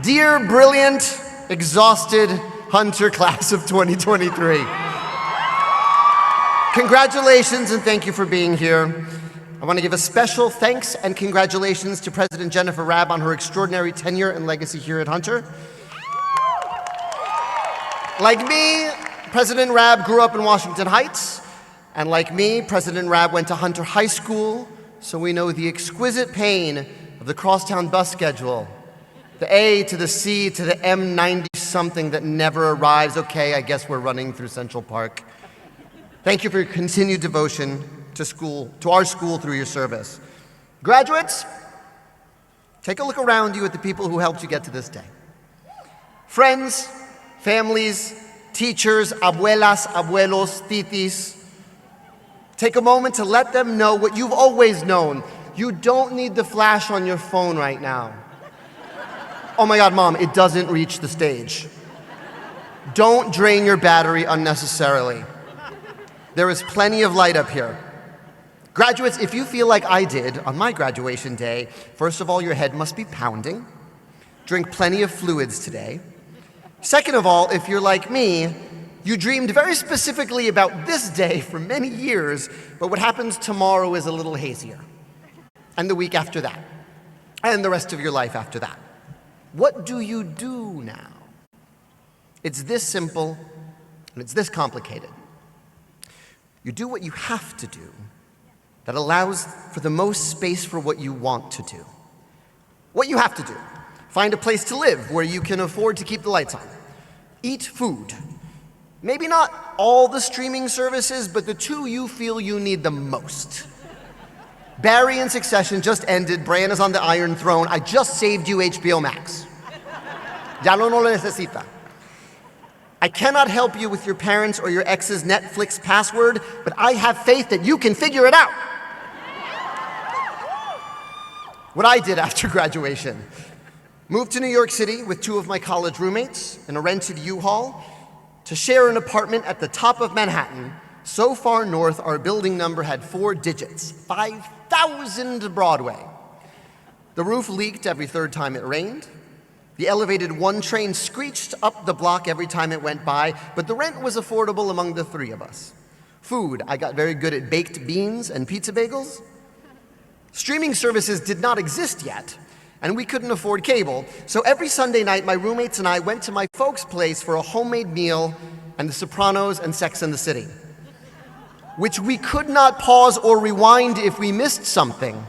Dear brilliant, exhausted Hunter class of 2023. Congratulations and thank you for being here. I want to give a special thanks and congratulations to President Jennifer Rabb on her extraordinary tenure and legacy here at Hunter. Like me, President Rabb grew up in Washington Heights, and like me, President Rabb went to Hunter High School, so we know the exquisite pain of the crosstown bus schedule. The A to the C to the M90-something that never arrives. Okay, I guess we're running through Central Park. Thank you for your continued devotion to our school through your service. Graduates, take a look around you at the people who helped you get to this day. Friends, families, teachers, abuelas, abuelos, titis. Take a moment to let them know what you've always known. You don't need the flash on your phone right now. Oh my God, Mom, it doesn't reach the stage. Don't drain your battery unnecessarily. There is plenty of light up here. Graduates, if you feel like I did on my graduation day, first of all, your head must be pounding. Drink plenty of fluids today. Second of all, if you're like me, you dreamed very specifically about this day for many years, but what happens tomorrow is a little hazier. And the week after that. And the rest of your life after that. What do you do now? It's this simple, and it's this complicated. You do what you have to do that allows for the most space for what you want to do. What you have to do. Find a place to live where you can afford to keep the lights on. Eat food. Maybe not all the streaming services, but the two you feel you need the most. Barry in Succession just ended. Bran is on the Iron Throne. I just saved you HBO Max. Ya no lo necesita. I cannot help you with your parents' or your ex's Netflix password, but I have faith that you can figure it out. What I did after graduation: moved to New York City with two of my college roommates in a rented U-Haul to share an apartment at the top of Manhattan, so far north our building number had 4 digits, 5,000 Broadway. The roof leaked every third time it rained. The elevated 1 train screeched up the block every time it went by, but the rent was affordable among the 3 of us. Food, I got very good at baked beans and pizza bagels. Streaming services did not exist yet, and we couldn't afford cable, so every Sunday night my roommates and I went to my folks' place for a homemade meal and The Sopranos and Sex and the City, which we could not pause or rewind if we missed something.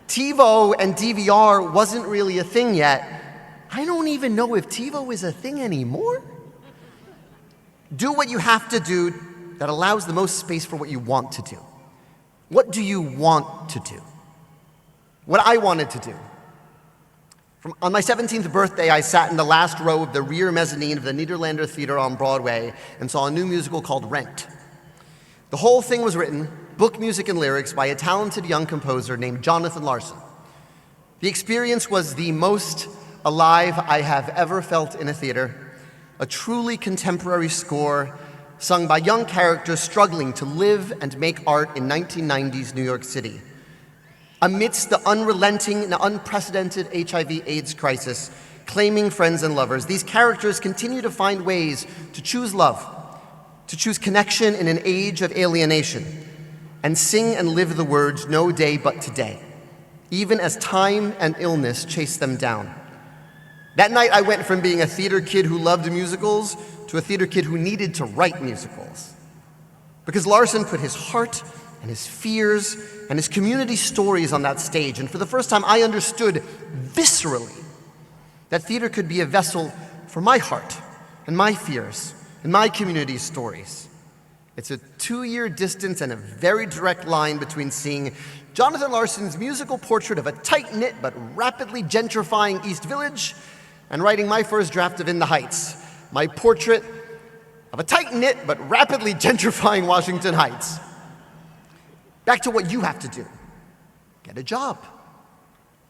TiVo and DVR wasn't really a thing yet. I don't even know if TiVo is a thing anymore. Do what you have to do that allows the most space for what you want to do. What do you want to do? What I wanted to do. On my 17th birthday, I sat in the last row of the rear mezzanine of the Nederlander Theater on Broadway and saw a new musical called Rent. The whole thing was written, book, music, and lyrics, by a talented young composer named Jonathan Larson. The experience was the most alive I have ever felt in a theater, a truly contemporary score sung by young characters struggling to live and make art in 1990s New York City. Amidst the unrelenting and unprecedented HIV/AIDS crisis, claiming friends and lovers, these characters continue to find ways to choose love, to choose connection in an age of alienation, and sing and live the words, "No day but today," even as time and illness chase them down. That night I went from being a theater kid who loved musicals to a theater kid who needed to write musicals. Because Larson put his heart and his fears and his community stories on that stage, and for the first time I understood viscerally that theater could be a vessel for my heart and my fears and my community's stories. It's a 2-year distance and a very direct line between seeing Jonathan Larson's musical portrait of a tight-knit but rapidly gentrifying East Village and writing my first draft of In the Heights, my portrait of a tight-knit but rapidly gentrifying Washington Heights. Back to what you have to do. Get a job.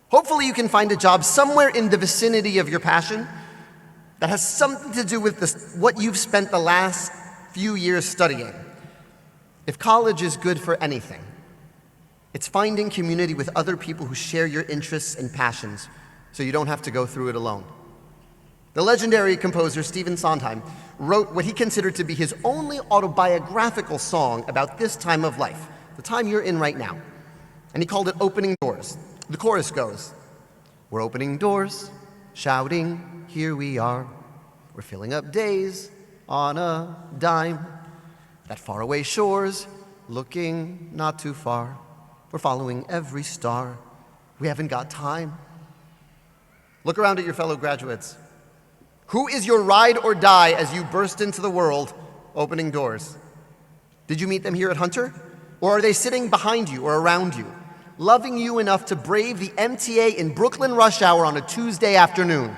Hopefully you can find a job somewhere in the vicinity of your passion that has something to do with what you've spent the last few years studying. If college is good for anything, it's finding community with other people who share your interests and passions so you don't have to go through it alone. The legendary composer Stephen Sondheim wrote what he considered to be his only autobiographical song about this time of life, the time you're in right now. And he called it Opening Doors. The chorus goes, "We're opening doors, shouting, here we are. We're filling up days on a dime. That faraway shores, looking not too far. We're following every star. We haven't got time." Look around at your fellow graduates. Who is your ride or die as you burst into the world opening doors? Did you meet them here at Hunter? Or are they sitting behind you or around you, loving you enough to brave the MTA in Brooklyn rush hour on a Tuesday afternoon?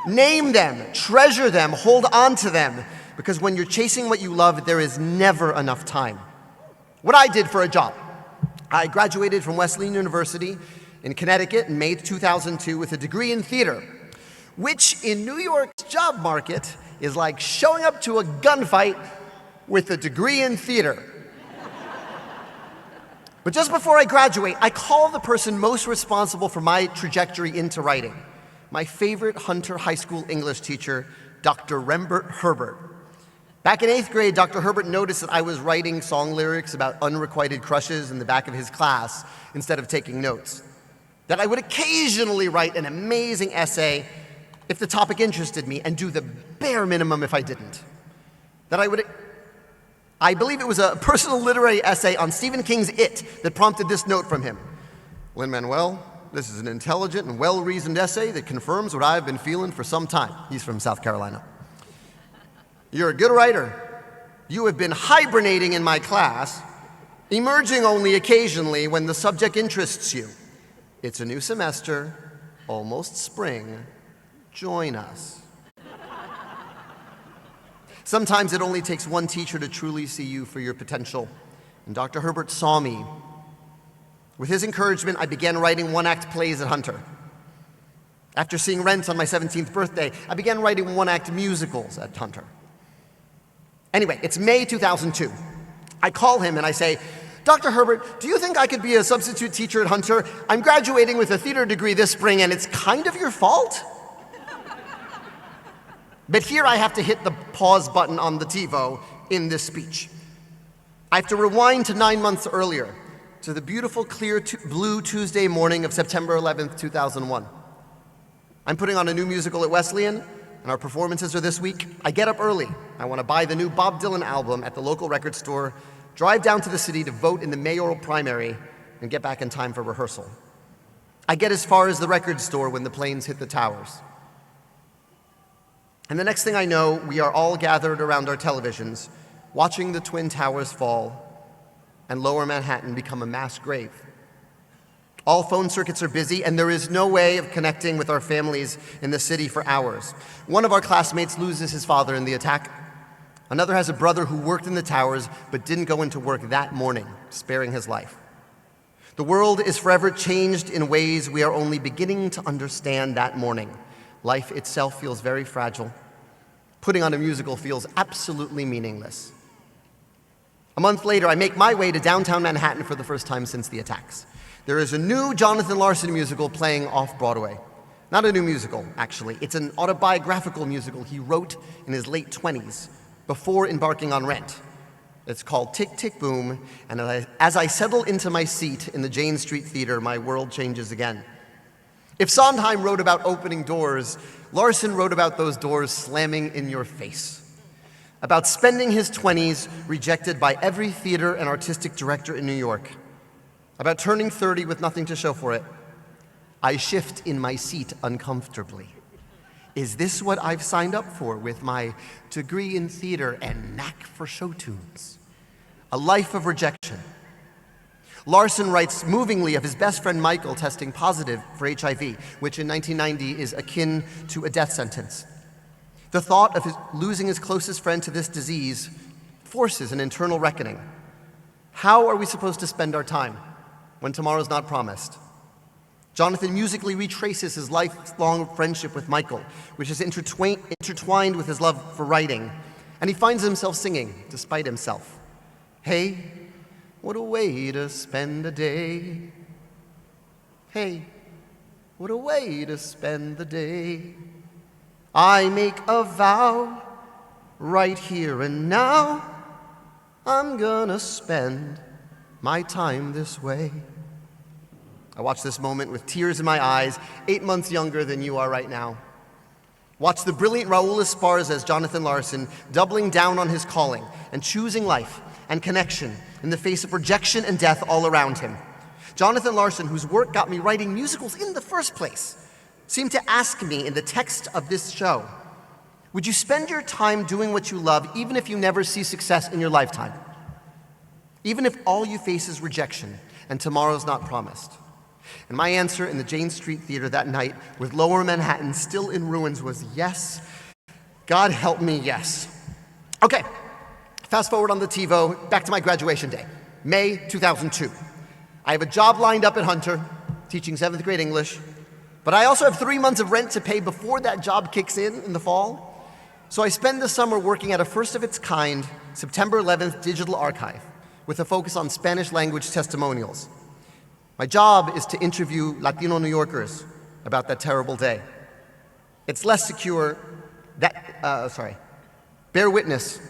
Name them, treasure them, hold on to them, because when you're chasing what you love, there is never enough time. What I did for a job. I graduated from Wesleyan University in Connecticut in May 2002 with a degree in theater, which in New York's job market is like showing up to a gunfight with a degree in theater. But just before I graduate, I call the person most responsible for my trajectory into writing, my favorite Hunter High School English teacher, Dr. Rembert Herbert. Back in 8th grade, Dr. Herbert noticed that I was writing song lyrics about unrequited crushes in the back of his class instead of taking notes. That I would occasionally write an amazing essay if the topic interested me and do the bare minimum if I didn't. I believe it was a personal literary essay on Stephen King's It that prompted this note from him. "Lin-Manuel, this is an intelligent and well-reasoned essay that confirms what I've been feeling for some time." He's from South Carolina. "You're a good writer. You have been hibernating in my class, emerging only occasionally when the subject interests you. It's a new semester, almost spring. Join us." Sometimes it only takes one teacher to truly see you for your potential, and Dr. Herbert saw me. With his encouragement, I began writing one-act plays at Hunter. After seeing Rent on my 17th birthday, I began writing one-act musicals at Hunter. Anyway, it's May 2002. I call him and I say, "Dr. Herbert, do you think I could be a substitute teacher at Hunter? I'm graduating with a theater degree this spring and it's kind of your fault." But here I have to hit the pause button on the TiVo in this speech. I have to rewind to 9 months earlier, to the beautiful clear blue Tuesday morning of September 11th, 2001. I'm putting on a new musical at Wesleyan, and our performances are this week. I get up early. I want to buy the new Bob Dylan album at the local record store, drive down to the city to vote in the mayoral primary, and get back in time for rehearsal. I get as far as the record store when the planes hit the towers. And the next thing I know, we are all gathered around our televisions, watching the Twin Towers fall and Lower Manhattan become a mass grave. All phone circuits are busy, and there is no way of connecting with our families in the city for hours. One of our classmates loses his father in the attack. Another has a brother who worked in the towers but didn't go into work that morning, sparing his life. The world is forever changed in ways we are only beginning to understand that morning. Life itself feels very fragile. Putting on a musical feels absolutely meaningless. A month later, I make my way to downtown Manhattan for the first time since the attacks. There is a new Jonathan Larson musical playing off-Broadway. Not a new musical, actually. It's an autobiographical musical he wrote in his late 20s, before embarking on Rent. It's called Tick, Tick, Boom, and as I settle into my seat in the Jane Street Theater, my world changes again. If Sondheim wrote about opening doors, Larson wrote about those doors slamming in your face. About spending his 20s rejected by every theater and artistic director in New York. About turning 30 with nothing to show for it. I shift in my seat uncomfortably. Is this what I've signed up for with my degree in theater and knack for show tunes? A life of rejection. Larson writes movingly of his best friend Michael testing positive for HIV, which in 1990 is akin to a death sentence. The thought of losing his closest friend to this disease forces an internal reckoning. How are we supposed to spend our time when tomorrow's not promised? Jonathan musically retraces his lifelong friendship with Michael, which is intertwined with his love for writing, and he finds himself singing despite himself. Hey, what a way to spend a day. Hey, what a way to spend the day. I make a vow right here and now. I'm gonna spend my time this way. I watched this moment with tears in my eyes, 8 months younger than you are right now. Watch the brilliant Raul Esparza as Jonathan Larson doubling down on his calling and choosing life and connection in the face of rejection and death all around him. Jonathan Larson, whose work got me writing musicals in the first place, seemed to ask me in the text of this show, would you spend your time doing what you love even if you never see success in your lifetime? Even if all you face is rejection and tomorrow's not promised? And my answer in the Jane Street Theater that night, with Lower Manhattan still in ruins, was yes. God help me, yes. Okay, fast forward on the TiVo, back to my graduation day, May 2002. I have a job lined up at Hunter, teaching 7th grade English, but I also have 3 months of rent to pay before that job kicks in the fall. So I spend the summer working at a first-of-its-kind September 11th digital archive with a focus on Spanish language testimonials. My job is to interview Latino New Yorkers about that terrible day. It's less secure, bear witness,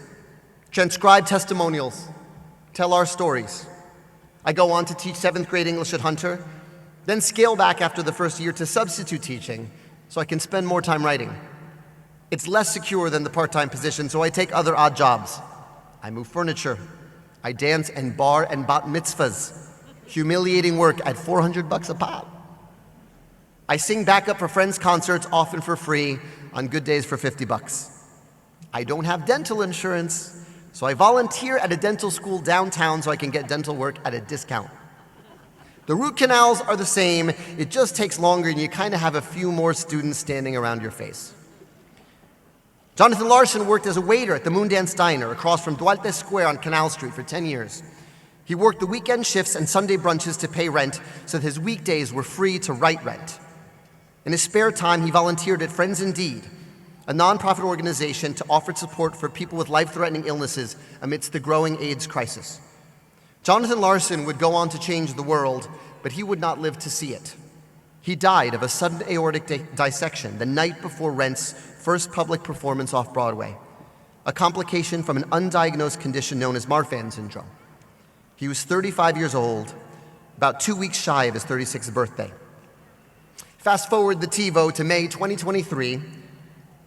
transcribe testimonials, tell our stories. I go on to teach 7th grade English at Hunter, then scale back after the first year to substitute teaching so I can spend more time writing. It's less secure than the part-time position, so I take other odd jobs. I move furniture. I dance and bar and bat mitzvahs. Humiliating work at $400 a pop. I sing backup for friends' concerts, often for free, on good days for $50. I don't have dental insurance, so I volunteer at a dental school downtown so I can get dental work at a discount. The root canals are the same, it just takes longer and you kind of have a few more students standing around your face. Jonathan Larson worked as a waiter at the Moondance Diner across from Duarte Square on Canal Street for 10 years. He worked the weekend shifts and Sunday brunches to pay rent so that his weekdays were free to write rent. In his spare time, he volunteered at Friends Indeed, a nonprofit organization to offer support for people with life-threatening illnesses amidst the growing AIDS crisis. Jonathan Larson would go on to change the world, but he would not live to see it. He died of a sudden aortic dissection the night before Rent's first public performance off Broadway, a complication from an undiagnosed condition known as Marfan syndrome. He was 35 years old, about 2 weeks shy of his 36th birthday. Fast forward the TiVo to May 2023,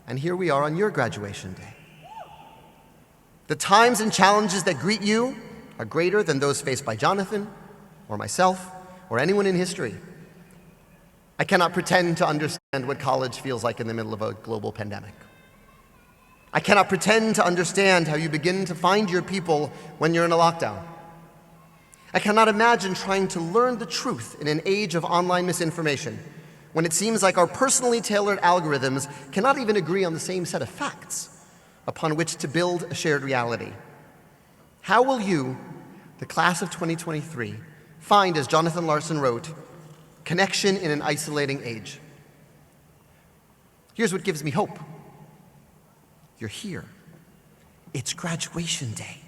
and here we are on your graduation day. The times and challenges that greet you are greater than those faced by Jonathan, or myself, or anyone in history. I cannot pretend to understand what college feels like in the middle of a global pandemic. I cannot pretend to understand how you begin to find your people when you're in a lockdown. I cannot imagine trying to learn the truth in an age of online misinformation, when it seems like our personally tailored algorithms cannot even agree on the same set of facts upon which to build a shared reality. How will you, the class of 2023, find, as Jonathan Larson wrote, connection in an isolating age? Here's what gives me hope. You're here. It's graduation day.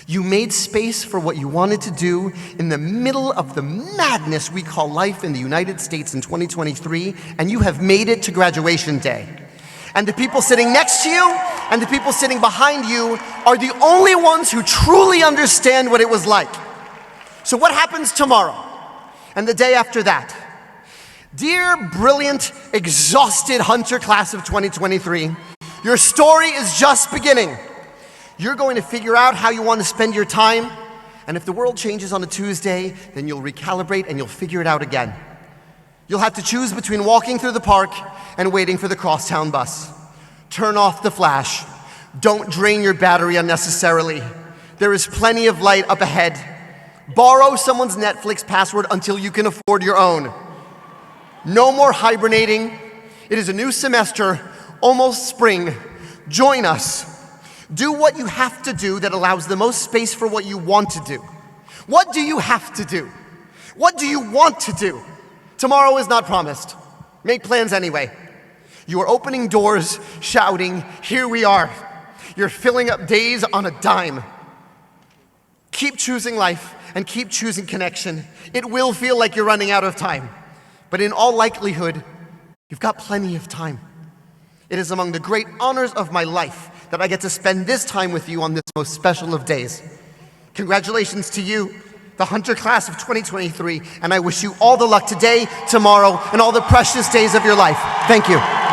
You made space for what you wanted to do in the middle of the madness we call life in the United States in 2023, and you have made it to graduation day. And the people sitting next to you and the people sitting behind you are the only ones who truly understand what it was like. So what happens tomorrow and the day after that? Dear brilliant, exhausted Hunter class of 2023, your story is just beginning. You're going to figure out how you want to spend your time, and if the world changes on a Tuesday, then you'll recalibrate and you'll figure it out again. You'll have to choose between walking through the park and waiting for the crosstown bus. Turn off the flash. Don't drain your battery unnecessarily. There is plenty of light up ahead. Borrow someone's Netflix password until you can afford your own. No more hibernating. It is a new semester, almost spring. Join us. Do what you have to do that allows the most space for what you want to do. What do you have to do? What do you want to do? Tomorrow is not promised. Make plans anyway. You are opening doors, shouting, "Here we are." You're filling up days on a dime. Keep choosing life and keep choosing connection. It will feel like you're running out of time, but in all likelihood, you've got plenty of time. It is among the great honors of my life that I get to spend this time with you on this most special of days. Congratulations to you, the Hunter class of 2023, and I wish you all the luck today, tomorrow, and all the precious days of your life. Thank you.